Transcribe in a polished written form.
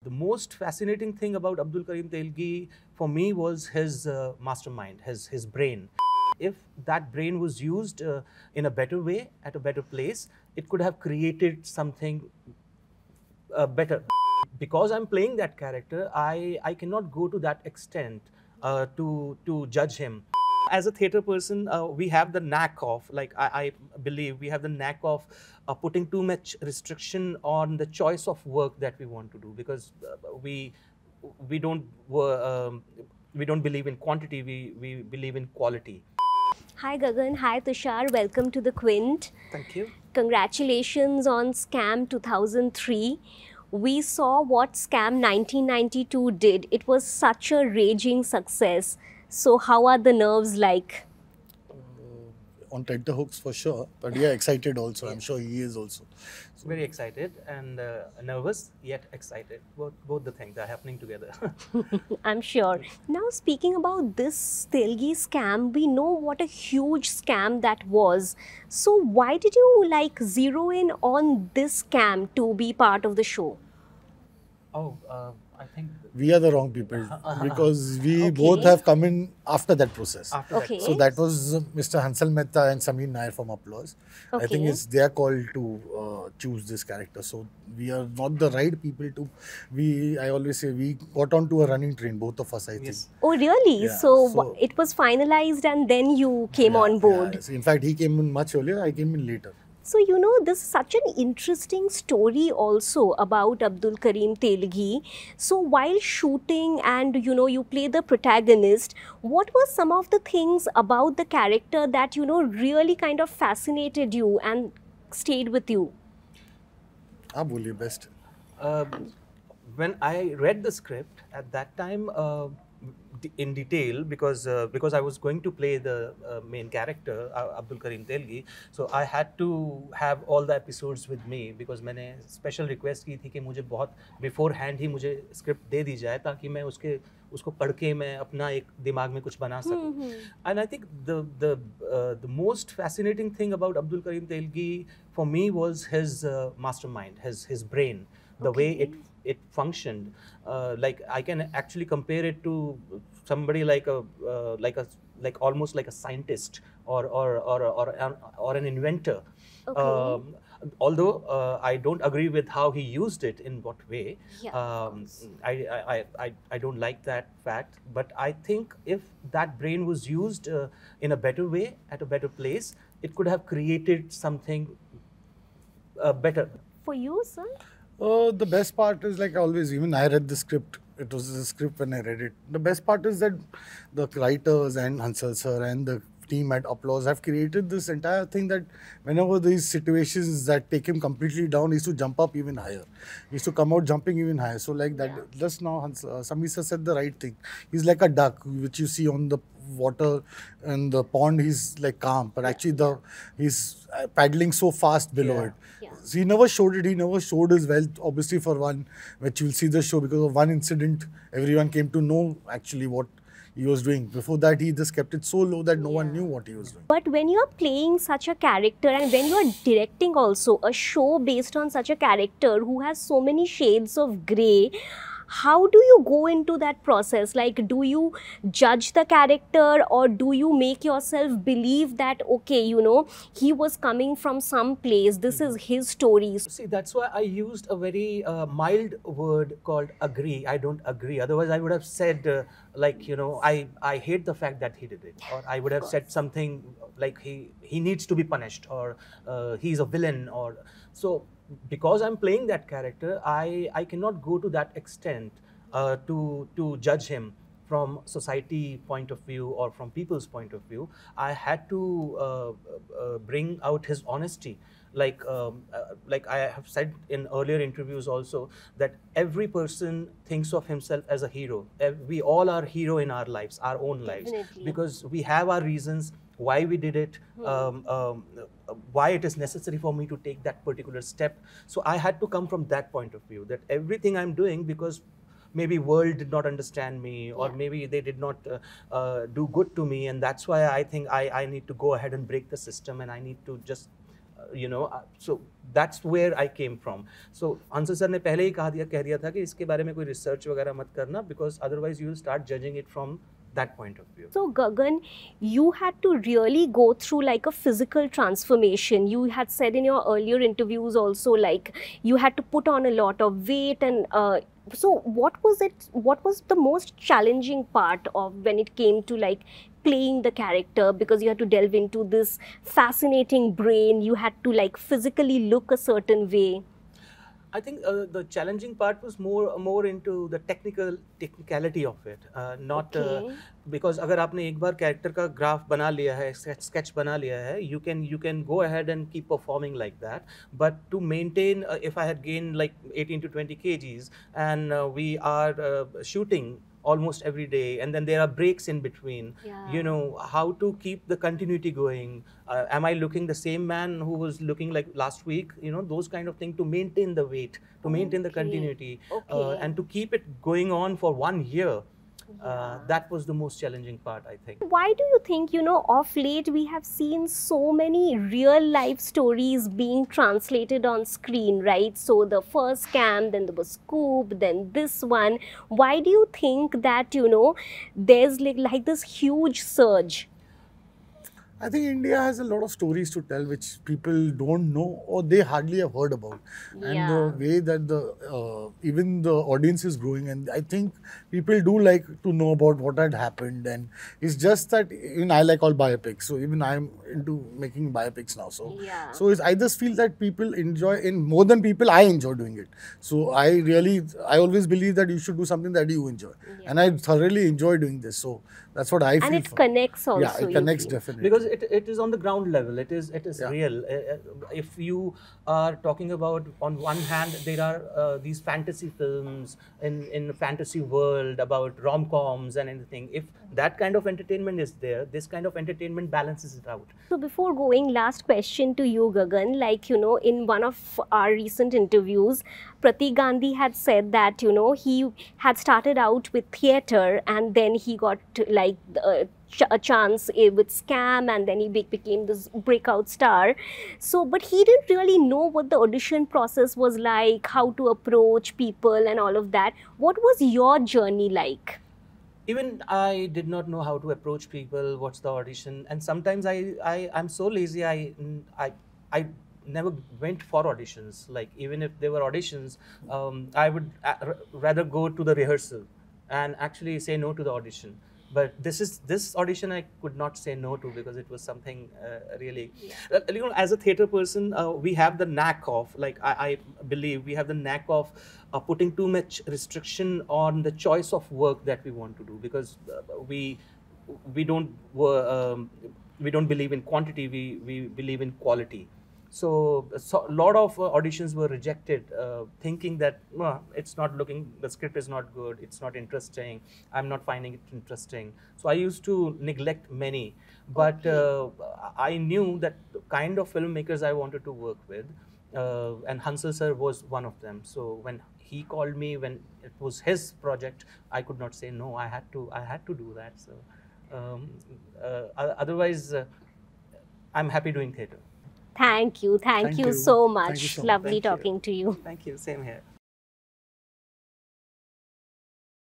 The most fascinating thing about Abdul Karim Telgi for me was his mastermind, his brain. If that brain was used in a better way, at a better place, it could have created something better. Because I'm playing that character, I cannot go to that extent to judge him. As a theater person, we have the knack of, like I believe, we have the knack of putting too much restriction on the choice of work that we want to do, because we don't we don't believe in quantity, we believe in quality. Hi Gagan, hi Tushar, welcome to the Quint. Thank you. Congratulations on Scam 2003. We saw what Scam 1992 did. It was such a raging success. So how are the nerves like? On tenterhooks for sure, but yeah, excited also. I'm sure he is also. So, Very excited and nervous, yet excited. Both the things are happening together. I'm sure. Now speaking about this Telgi scam, we know what a huge scam that was. So why did you zero in on this scam to be part of the show? Oh, I think we are the wrong people because we both Okay. have come in after that process. after Okay. So that was Mr. Hansal Mehta and Sameer Nair from Applause. I think Okay. it's their call to choose this character. So we are not the right people to. I always say we got onto a running train, both of us. I think. Yes. Oh really? Yeah, So, so- it was finalized and then you came Yeah, on board. yeah. So in fact, he came in much earlier. I came in later. So, this is such an interesting story also about Abdul Karim Telgi. So, while shooting and, you play the protagonist, what were some of the things about the character that, really kind of fascinated you and stayed with you? आप बोलिए best. When I read the script at that time, in detail, because I was going to play the main character, Abdul Karim Telgi, so I had to have all the episodes with me, because मैंने special request की थी कि मुझे बहुत beforehand ही मुझे script दे दी जाए, ताकि मैं उसको पढ़ के मैं अपना एक दिमाग में कुछ बना सकूं. And I think the most fascinating thing about Abdul Karim Telgi for me was his mastermind, his brain, the way it functioned. Like I can actually compare it to somebody like almost like a scientist or an inventor. Okay. Although I don't agree with how he used it, in what way. Yeah, of course. I don't like that fact. But I think if that brain was used in a better way, at a better place, it could have created something better. For you, sir? The best part is, like always, even I read the script. It was the script when I read it. The best part is that the writers and Hansal sir and the team at Applause have created this entire thing that whenever these situations that take him completely down, he used to jump up even higher. He used to come out jumping even higher. So like that, just now Sameer sir said the right thing. He's like a duck, which you see on the water and the pond. He's like calm, but actually he's paddling so fast below it. Yeah. So he never showed it. He never showed his wealth. Obviously, for one, which you'll see the show, because of one incident, everyone came to know actually what he was doing. Before that, he just kept it so low that no one knew what he was doing. But when you are playing such a character and when you are directing also a show based on such a character who has so many shades of grey, how do you go into that process? Like, do you judge the character or do you make yourself believe that, okay, he was coming from some place, this is his story? See, that's why I used a very mild word called agree. I don't agree. Otherwise, I would have said, I hate the fact that he did it. Or I would have said something like he needs to be punished, or he's a villain. Or so, because I'm playing that character, I cannot go to that extent to judge him from society point of view or from people's point of view. I had to bring out his honesty. Like I have said in earlier interviews also, that every person thinks of himself as a hero. We all are hero in our lives, our own lives, Definitely. because we have our reasons why we did it, why it is necessary for me to take that particular step. So I had to come from that point of view, that everything I'm doing because maybe world did not understand me, or maybe they did not do good to me, and that's why I think I need to go ahead and break the system, and I need to just so that's where I came from. So Ansel sir ने पहले ही कह दिया था कि इसके बारे में कोई research वगैरह मत करना, because otherwise you will start judging it from that point of view. So Gagan, you had to really go through like a physical transformation. You had said in your earlier interviews also, like you had to put on a lot of weight, and so what was it? What was the most challenging part of when it came to like playing the character? Because you had to delve into this fascinating brain. You had to like physically look a certain way. I think the challenging part was more into the technicality of it, not Okay. because अगर आपने एक बार character का graph बना लिया है, sketch बना लिया है, you can go ahead and keep performing like that. But to maintain, if I had gained like 18 to 20 kgs, and we are shooting almost every day, and then there are breaks in between. Yeah. You know, how to keep the continuity going. Am I looking the same man who was looking like last week? You know, those kind of things, to maintain the weight, to maintain the Okay. continuity, Okay. and to keep it going on for 1 year. Yeah. That was the most challenging part, I think. Why do you think, you know, of late we have seen so many real life stories being translated on screen, right? So the first Scam, then there was Scoop, then this one. Why do you think that, you know, there's like this huge surge? I think India has a lot of stories to tell which people don't know or they hardly have heard about. And Yeah. the way that even the audience is growing, and I think people do like to know about what had happened. And it's just that even I like all biopics, so even I'm into making biopics now. So Yeah. so I just feel that people enjoy, in more than people, I enjoy doing it. So I always believe that you should do something that you enjoy, Yeah. and I thoroughly enjoy doing this. So that's what I feel. And it connects also. Yeah, it you connects feel. definitely. Because it is on the ground level. It is Yeah. real. If you are talking about, on one hand, there are these fantasy films in fantasy world about rom-coms and anything. If that kind of entertainment is there, this kind of entertainment balances it out. So before going, last question to you, Gagan. Like, you know, in one of our recent interviews, Pratik Gandhi had said that, you know, he had started out with theatre, and then he got like a chance with Scam, and then he became this breakout star. So, but he didn't really know what the audition process was like, how to approach people and all of that. What was your journey like? Even I did not know how to approach people, what's the audition, and sometimes I'm so lazy, I never went for auditions. Like, even if there were auditions, I would rather go to the rehearsal and actually say no to the audition. But this audition I could not say no to, because it was something really, you know, as a theatre person, we have the knack of, like, I believe we have the knack of putting too much restriction on the choice of work that we want to do, because we don't believe in quantity, we believe in quality. So a lot of auditions were rejected, thinking that the script is not good, it's not interesting, I'm not finding it interesting. So I used to neglect many, but I knew that the kind of filmmakers I wanted to work with, and Hansal sir was one of them. So when he called me, when it was his project, I could not say no. I had to do that. So otherwise, I'm happy doing theatre. Thank you. Thank Thank you you. so Thank much. you so much. Lovely Thank you. talking to you. Thank you. Same here.